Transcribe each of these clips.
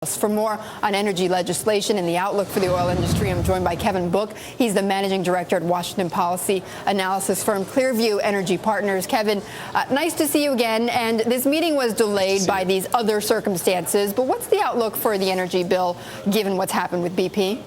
For more on energy legislation and the outlook for the oil industry, I'm joined by Kevin Book. He's the managing director at Washington policy analysis firm ClearView Energy Partners. Kevin, nice to see you again. And this meeting was delayed by these other circumstances. But what's the outlook for the energy bill, given what's happened with BP?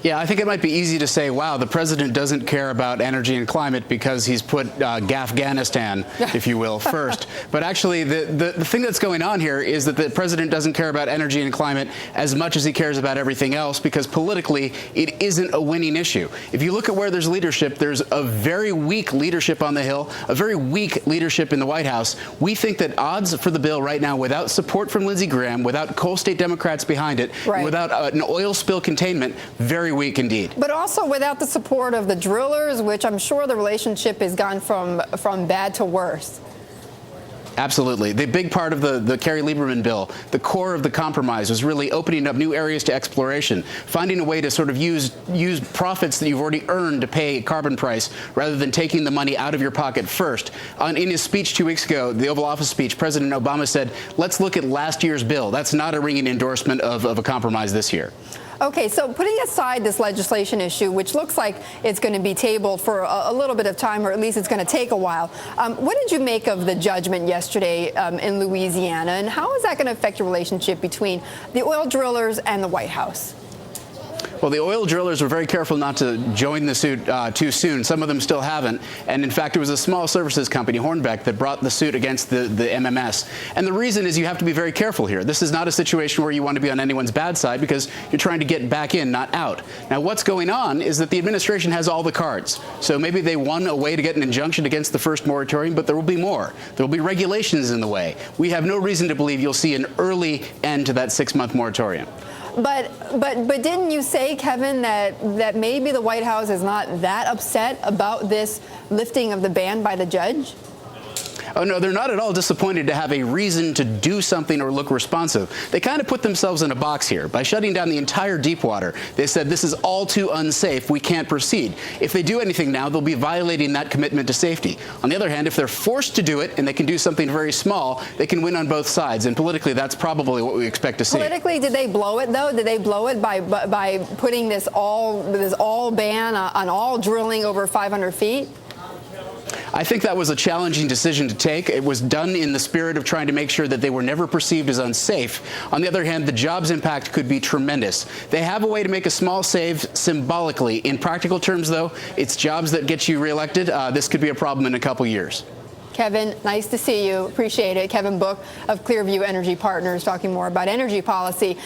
Yeah, I think it might be easy to say, wow, the president doesn't care about energy and climate because he's put Afghanistan, if you will, first. But actually, the thing that's going on here is that the president doesn't care about energy and climate as much as he cares about everything else, because politically, it isn't a winning issue. If you look at where there's leadership, there's a very weak leadership on the Hill, a very weak leadership in the White House. We think that odds for the bill right now, without support from Lindsey Graham, without coal state Democrats behind it, right, without an oil spill containment, very weak indeed. But also without the support of the drillers, which I'm sure the relationship has gone from bad to worse. Absolutely. The big part of the Kerry Lieberman bill, the core of the compromise, was really opening up new areas to exploration, finding a way to sort of use profits that you've already earned to pay a carbon price rather than taking the money out of your pocket first. In his speech 2 weeks ago, the Oval Office speech, President Obama said, let's look at last year's bill. That's not a ringing endorsement of a compromise this year. Okay, so putting aside this legislation issue, which looks like it's going to be tabled for a little bit of time, or at least it's going to take a while, what did you make of the judgment yesterday in Louisiana, and how is that going to affect your relationship between the oil drillers and the White House? Well, the oil drillers were very careful not to join the suit too soon. Some of them still haven't. And in fact, it was a small services company, Hornbeck, that brought the suit against the MMS. And the reason is you have to be very careful here. This is not a situation where you want to be on anyone's bad side, because you're trying to get back in, not out. Now, what's going on is that the administration has all the cards. So maybe they won a way to get an injunction against the first moratorium, but there will be more. There will be regulations in the way. We have no reason to believe you'll see an early end to that 6-month moratorium. But didn't you say, Kevin, that maybe the White House is not that upset about this lifting of the ban by the judge? Oh, no, they're not at all disappointed to have a reason to do something or look responsive. They kind of put themselves in a box here. By shutting down the entire Deepwater, they said this is all too unsafe, we can't proceed. If they do anything now, they'll be violating that commitment to safety. On the other hand, if they're forced to do it and they can do something very small, they can win on both sides. And politically, that's probably what we expect to see. Politically, did they blow it, though? Did they blow it by putting this all ban on all drilling over 500 feet? I think that was a challenging decision to take. It was done in the spirit of trying to make sure that they were never perceived as unsafe. On the other hand, the jobs impact could be tremendous. They have a way to make a small save symbolically. In practical terms, though, it's jobs that get you reelected. This could be a problem in a couple years. Kevin, nice to see you. Appreciate it. Kevin Book of ClearView Energy Partners talking more about energy policy.